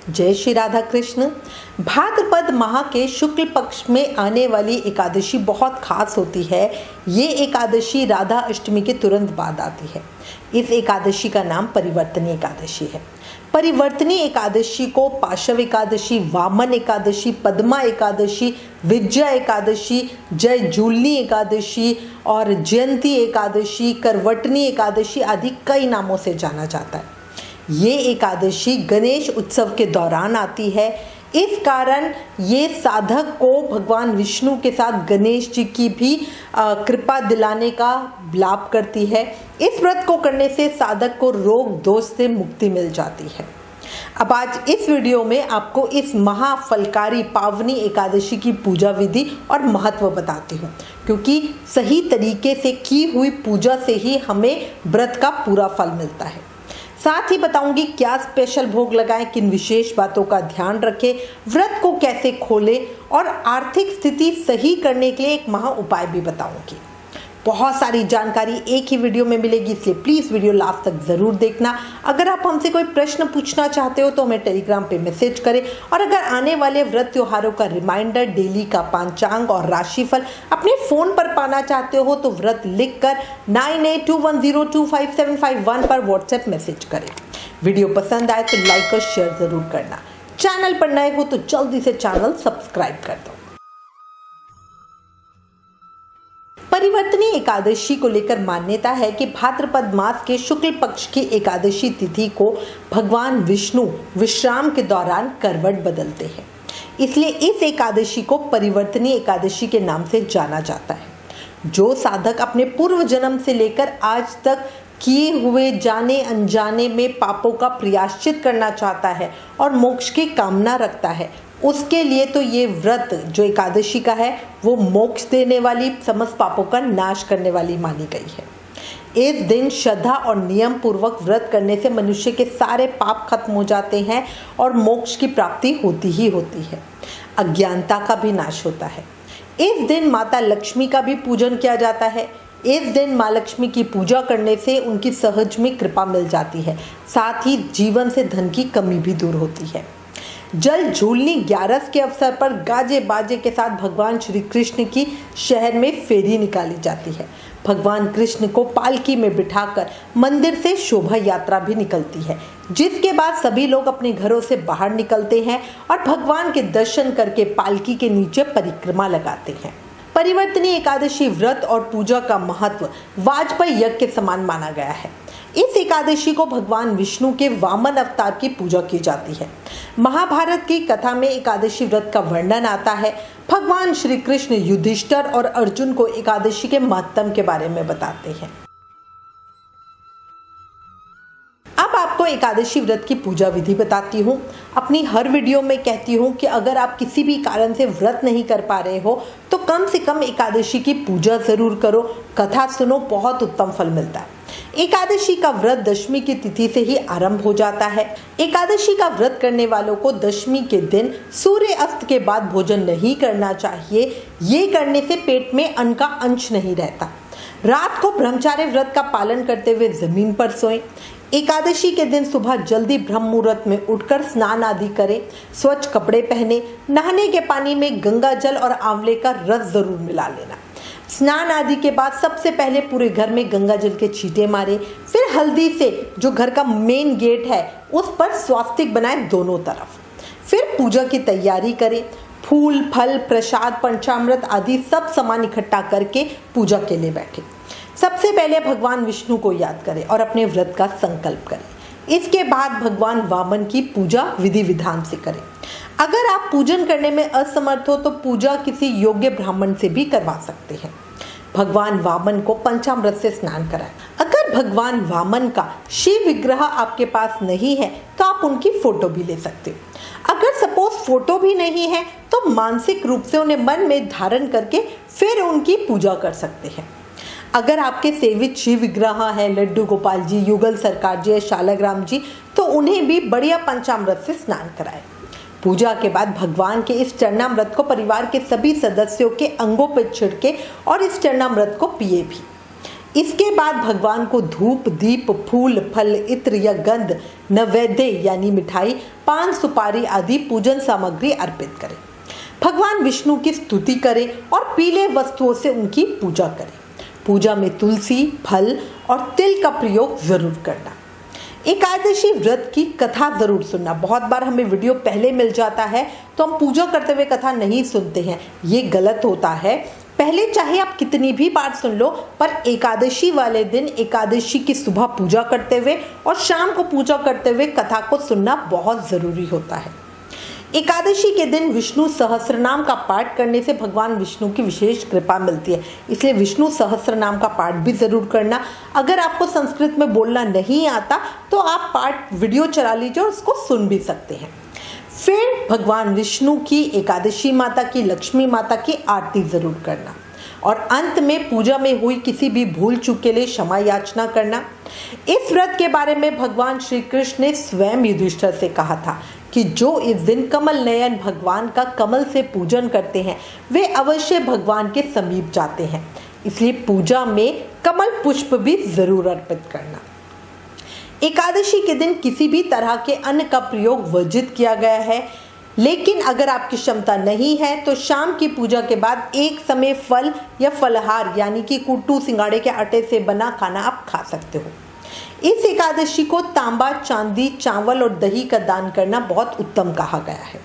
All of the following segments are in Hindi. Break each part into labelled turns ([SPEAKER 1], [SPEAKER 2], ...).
[SPEAKER 1] जय श्री राधा कृष्ण। भाद्रपद माह के शुक्ल पक्ष में आने वाली एकादशी बहुत खास होती है। ये एकादशी राधा अष्टमी के तुरंत बाद आती है। इस एकादशी का नाम परिवर्तनी एकादशी है। परिवर्तनी एकादशी को पाशव एकादशी, वामन एकादशी, पद्मा एकादशी, विजया एकादशी, जय झूलनी एकादशी और जयंती एकादशी, करवटनी एकादशी आदि कई नामों से जाना जाता है। ये एकादशी गणेश उत्सव के दौरान आती है। इस कारण ये साधक को भगवान विष्णु के साथ गणेश जी की भी कृपा दिलाने का लाभ करती है। इस व्रत को करने से साधक को रोग दोष से मुक्ति मिल जाती है। अब आज इस वीडियो में आपको इस महाफलकारी पावनी एकादशी की पूजा विधि और महत्व बताती हूँ, क्योंकि सही तरीके से की हुई पूजा से ही हमें व्रत का पूरा फल मिलता है। साथ ही बताऊंगी क्या स्पेशल भोग लगाएं, किन विशेष बातों का ध्यान रखें, व्रत को कैसे खोलें और आर्थिक स्थिति सही करने के लिए एक महा उपाय भी बताऊंगी। बहुत सारी जानकारी एक ही वीडियो में मिलेगी, इसलिए प्लीज़ वीडियो लास्ट तक ज़रूर देखना। अगर आप हमसे कोई प्रश्न पूछना चाहते हो तो हमें टेलीग्राम पे मैसेज करें, और अगर आने वाले व्रत त्योहारों का रिमाइंडर, डेली का पंचांग और राशिफल अपने फ़ोन पर पाना चाहते हो तो व्रत लिखकर 9821025751 पर व्हाट्सएप मैसेज करें। वीडियो पसंद आए तो लाइक और शेयर ज़रूर करना। चैनल पर नए हो तो जल्दी से चैनल सब्सक्राइब कर दो। परिवर्तनी एकादशी को लेकर मान्यता है कि भाद्रपद मास के शुक्ल पक्ष की एकादशी तिथि को भगवान विष्णु विश्राम के दौरान करवट बदलते हैं, इसलिए इस एकादशी को परिवर्तनी एकादशी के नाम से जाना जाता है। जो साधक अपने पूर्व जन्म से लेकर आज तक किए हुए जाने अनजाने में पापों का प्रायश्चित करना चाहता है और मोक्ष की कामना रखता है, उसके लिए तो ये व्रत जो एकादशी का है वो मोक्ष देने वाली, समस्त पापों का नाश करने वाली मानी गई है। इस दिन श्रद्धा और नियम पूर्वक व्रत करने से मनुष्य के सारे पाप खत्म हो जाते हैं और मोक्ष की प्राप्ति होती ही होती है। अज्ञानता का भी नाश होता है। इस दिन माता लक्ष्मी का भी पूजन किया जाता है। इस दिन माँ लक्ष्मी की पूजा करने से उनकी सहज में कृपा मिल जाती है, साथ ही जीवन से धन की कमी भी दूर होती है। जल झूलनी 11 के अवसर पर गाजे बाजे के साथ भगवान श्री कृष्ण की शहर में फेरी निकाली जाती है। भगवान कृष्ण को पालकी में बिठाकर मंदिर से शोभा यात्रा भी निकलती है, जिसके बाद सभी लोग अपने घरों से बाहर निकलते हैं और भगवान के दर्शन करके पालकी के नीचे परिक्रमा लगाते हैं। परिवर्तनी एकादशी व्रत और पूजा का महत्व वाजपेयी यज्ञ के समान माना गया है। इस एकादशी को भगवान विष्णु के वामन अवतार की पूजा की जाती है। महाभारत की कथा में एकादशी व्रत का वर्णन आता है। भगवान श्री कृष्ण युधिष्ठिर और अर्जुन को एकादशी के महत्व के बारे में बताते हैं। अब आपको एकादशी व्रत की पूजा विधि बताती हूँ। अपनी हर वीडियो में कहती हूँ कि अगर आप किसी भी कारण से व्रत नहीं कर पा रहे हो तो कम से कम एकादशी की पूजा जरूर करो, कथा सुनो, बहुत उत्तम फल मिलता है। एकादशी का व्रत दशमी की तिथि से ही आरंभ हो जाता है। एकादशी का व्रत करने वालों को दशमी के दिन सूर्य अस्त के बाद भोजन नहीं करना चाहिए। ये करने से पेट में अन्न का अंश नहीं रहता। रात को ब्रह्मचार्य व्रत का पालन करते हुए जमीन पर सोएं। एकादशी के दिन सुबह जल्दी ब्रह्म मुहूर्त में उठकर स्नान आदि करें। स्वच्छ कपड़े पहने। नहाने के पानी में गंगा जल और आंवले का रस जरूर मिला लेना। स्नान आदि के बाद सबसे पहले पूरे घर में गंगा जल के छींटे मारे, फिर हल्दी से जो घर का मेन गेट है उस पर स्वास्तिक बनाएं दोनों तरफ। फिर पूजा की तैयारी करें। फूल, फल, प्रसाद, पंचामृत आदि सब सामान इकट्ठा करके पूजा के लिए बैठे। सबसे पहले भगवान विष्णु को याद करें और अपने व्रत का संकल्प करें। इसके बाद भगवान वामन की पूजा विधि विधान से करें। अगर आप पूजन करने में असमर्थ हो तो पूजा किसी योग्य ब्राह्मण से भी करवा सकते हैं। भगवान वामन को पंचामृत से स्नान कराएं। अगर भगवान वामन का शिव विग्रह आपके पास नहीं है तो आप उनकी फोटो भी ले सकते हो। अगर सपोज फोटो भी नहीं है तो मानसिक रूप से उन्हें मन में धारण करके फिर उनकी पूजा कर सकते हैं। अगर आपके सेवित शिव विग्रह है, लड्डू गोपाल जी, युगल सरकार जी या शालग्राम जी, तो उन्हें भी बढ़िया पंचामृत से स्नान कराएं। पूजा के बाद भगवान के इस चरणामृत को परिवार के सभी सदस्यों के अंगों पर छिड़के और इस चरणामृत को पिए भी। इसके बाद भगवान को धूप, दीप, फूल, फल, इत्र या गंध, नैवेद्य यानी मिठाई, पान, सुपारी आदि पूजन सामग्री अर्पित करें। भगवान विष्णु की स्तुति करें और पीले वस्तुओं से उनकी पूजा करें। पूजा में तुलसी, फल और तिल का प्रयोग जरूर करना। एकादशी व्रत की कथा जरूर सुनना। बहुत बार हमें वीडियो पहले मिल जाता है तो हम पूजा करते हुए कथा नहीं सुनते हैं, ये गलत होता है। पहले चाहे आप कितनी भी बार सुन लो, पर एकादशी वाले दिन एकादशी की सुबह पूजा करते हुए और शाम को पूजा करते हुए कथा को सुनना बहुत ज़रूरी होता है। एकादशी के दिन विष्णु सहस्रनाम का पाठ करने से भगवान विष्णु की विशेष कृपा मिलती है, इसलिए विष्णु सहस्रनाम का पाठ भी ज़रूर करना। अगर आपको संस्कृत में बोलना नहीं आता तो आप पाठ वीडियो चला लीजिए और उसको सुन भी सकते हैं। फिर भगवान विष्णु की, एकादशी माता की, लक्ष्मी माता की आरती जरूर करना और अंत में पूजा में हुई किसी भी भूल चूक के लिए क्षमा याचना करना। इस व्रत के बारे में भगवान श्री कृष्ण ने स्वयं युधिष्ठिर से कहा था कि जो इस दिन कमल नयन भगवान का कमल से पूजन करते हैं वे अवश्य भगवान के समीप जाते हैं, इसलिए पूजा में कमल पुष्प भी जरूर अर्पित करना। एकादशी के दिन किसी भी तरह के अन्न का प्रयोग वर्जित किया गया है, लेकिन अगर आपकी क्षमता नहीं है तो शाम की पूजा के बाद एक समय फल या फलहार यानी कि कुट्टू, सिंगाड़े के आटे से बना खाना आप खा सकते हो। इस एकादशी को तांबा, चांदी, चावल और दही का दान करना बहुत उत्तम कहा गया है।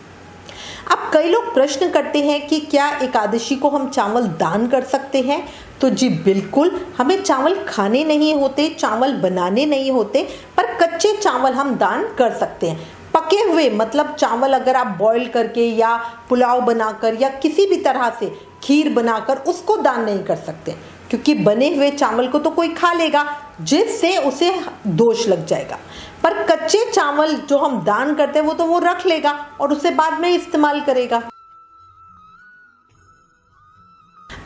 [SPEAKER 1] अब कई लोग प्रश्न करते हैं कि क्या एकादशी को हम चावल दान कर सकते हैं? तो जी बिल्कुल, हमें चावल खाने नहीं होते, चावल बनाने नहीं होते, पर कच्चे चावल हम दान कर सकते हैं। पके हुए मतलब चावल अगर आप बॉईल करके या पुलाव बनाकर या किसी भी तरह से खीर बनाकर उसको दान नहीं कर सकते, क्योंकि बने हुए चावल को तो कोई खा लेगा जिससे उसे दोष लग जाएगा। पर कच्चे चावल जो हम दान करते हैं वो रख लेगा और उसे बाद में इस्तेमाल करेगा।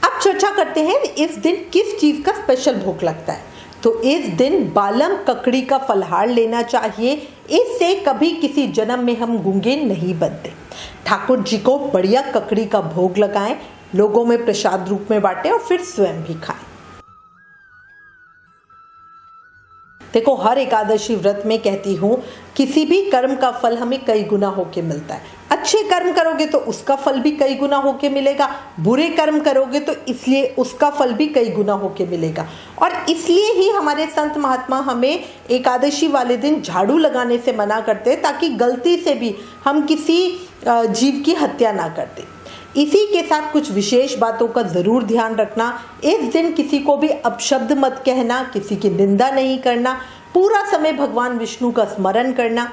[SPEAKER 1] अब चर्चा करते हैं इस दिन किस चीज का स्पेशल भोग लगता है। तो इस दिन बालम ककड़ी का फलहार लेना चाहिए, इससे कभी किसी जन्म में हम गूंगे नहीं बनते। ठाकुर जी को बढ़िया ककड़ी का भोग लगाएं, लोगों में प्रसाद रूप में बांटें और फिर स्वयं भी खाएं। देखो, हर एकादशी व्रत में कहती हूँ किसी भी कर्म का फल हमें कई गुना होके मिलता है। अच्छे कर्म करोगे तो उसका फल भी कई गुना होके मिलेगा, बुरे कर्म करोगे तो इसलिए उसका फल भी कई गुना होके मिलेगा। और इसलिए ही हमारे संत महात्मा हमें एकादशी वाले दिन झाड़ू लगाने से मना करते हैं, ताकि गलती से भी हम किसी जीव की हत्या ना कर दें। इसी के साथ कुछ विशेष बातों का जरूर ध्यान रखना। इस दिन किसी को भी अपशब्द मत कहना, किसी की निंदा नहीं करना, पूरा समय भगवान विष्णु का स्मरण करना।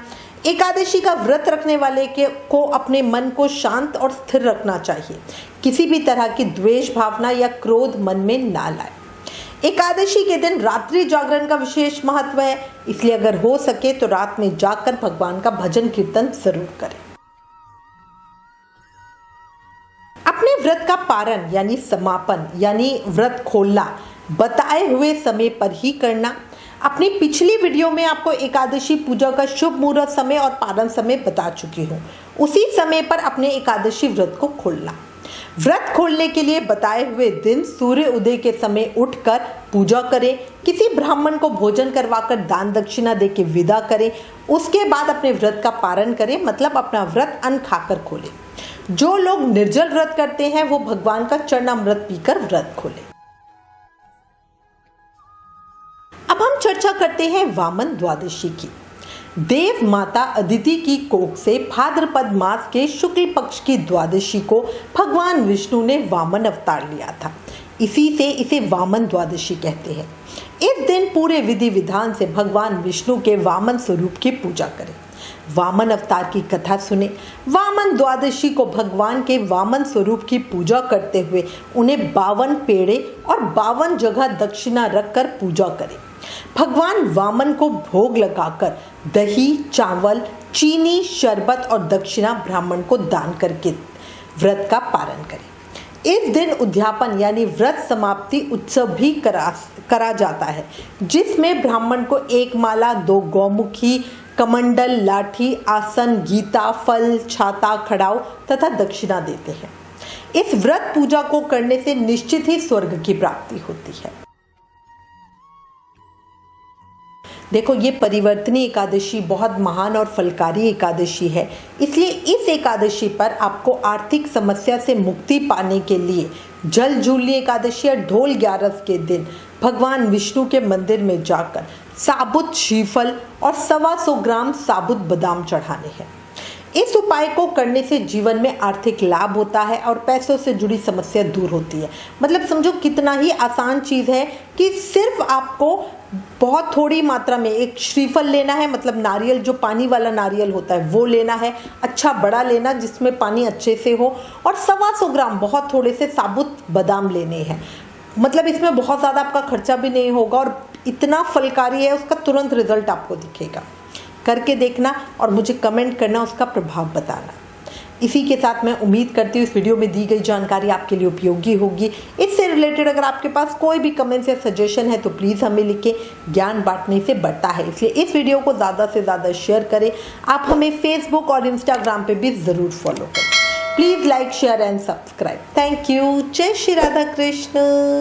[SPEAKER 1] एकादशी का व्रत रखने वाले को अपने मन को शांत और स्थिर रखना चाहिए, किसी भी तरह की द्वेष भावना या क्रोध मन में ना लाए। एकादशी के दिन रात्रि जागरण का विशेष महत्व है, इसलिए अगर हो सके तो रात में जागकर भगवान का भजन कीर्तन जरूर करें। अपने व्रत का पारण यानी समापन यानी व्रत खोलना बताए हुए समय पर ही करना। अपनी पिछली वीडियो में आपको एकादशी पूजा का शुभ मुहूर्त समय और पारण समय बता चुकी हूँ। उसी समय पर अपने एकादशी व्रत को खोलना। व्रत खोलने के लिए बताए हुए दिन सूर्य उदय के समय उठकर पूजा करें, किसी ब्राह्मण को भोजन करवाकर दान दक्षिणा देके विदा करें। उसके बाद अपने व्रत का पारण करें, मतलब अपना व्रत अन्न खाकर खोलें। जो लोग निर्जल व्रत करते हैं वो भगवान का चरणामृत पीकर व्रत खोलें। अब हम चर्चा करते हैं वामन द्वादशी की। देव माता अदिति की कोख से भाद्रपद मास के शुक्ल पक्ष की द्वादशी को भगवान विष्णु ने वामन अवतार लिया था, इसी से इसे वामन द्वादशी कहते हैं। इस दिन पूरे विधि विधान से भगवान विष्णु के वामन स्वरूप की पूजा करें, वामन अवतार की कथा सुने। वामन द्वादशी को भगवान के वामन स्वरूप की पूजा करते हुए उन्हें 52 पेड़े और 52 जगह दक्षिणा रखकर पूजा करें। भगवान वामन को भोग लगाकर दही, चावल, चीनी, शरबत और दक्षिणा ब्राह्मण को दान करके व्रत का पारण करें। इस दिन उद्यापन यानी व्रत समाप्ति उत्सव भी करा जाता है, जिसमें ब्राह्मण को एक माला, 2 गौमुखी, कमंडल, लाठी, आसन, गीता, फल, छाता, खड़ाऊ तथा दक्षिणा देते हैं। इस व्रत पूजा को करने से निश्चित ही स्वर्ग की प्राप्ति होती है। देखो, ये परिवर्तनी एकादशी बहुत महान और फलकारी एकादशी है, इसलिए इस एकादशी पर आपको आर्थिक समस्या से मुक्ति पाने के लिए जल जूली एकादशी या ढोल 11 के दिन भगवान विष्णु के मंदिर में जाकर साबुत श्रीफल और 125 ग्राम साबुत बादाम चढ़ाने हैं। इस उपाय को करने से जीवन में आर्थिक लाभ होता है और पैसों से जुड़ी समस्या दूर होती है। मतलब समझो कितना ही आसान चीज़ है कि सिर्फ आपको बहुत थोड़ी मात्रा में एक श्रीफल लेना है, मतलब नारियल, जो पानी वाला नारियल होता है वो लेना है, अच्छा बड़ा लेना जिसमें पानी अच्छे से हो, और 125 ग्राम बहुत थोड़े से साबुत बादाम लेने हैं। मतलब इसमें बहुत ज़्यादा आपका खर्चा भी नहीं होगा और इतना फलकारी है, उसका तुरंत रिजल्ट आपको दिखेगा। करके देखना और मुझे कमेंट करना, उसका प्रभाव बताना। इसी के साथ मैं उम्मीद करती हूँ इस वीडियो में दी गई जानकारी आपके लिए उपयोगी होगी। इससे रिलेटेड अगर आपके पास कोई भी कमेंट्स या सजेशन है तो प्लीज़ हमें लिखें। ज्ञान बांटने से बढ़ता है, इसलिए इस वीडियो को ज़्यादा से ज़्यादा शेयर करें। आप हमें फेसबुक और इंस्टाग्राम पे भी ज़रूर फॉलो करें। Please like, share and subscribe. Thank you. जय श्री राधा कृष्ण।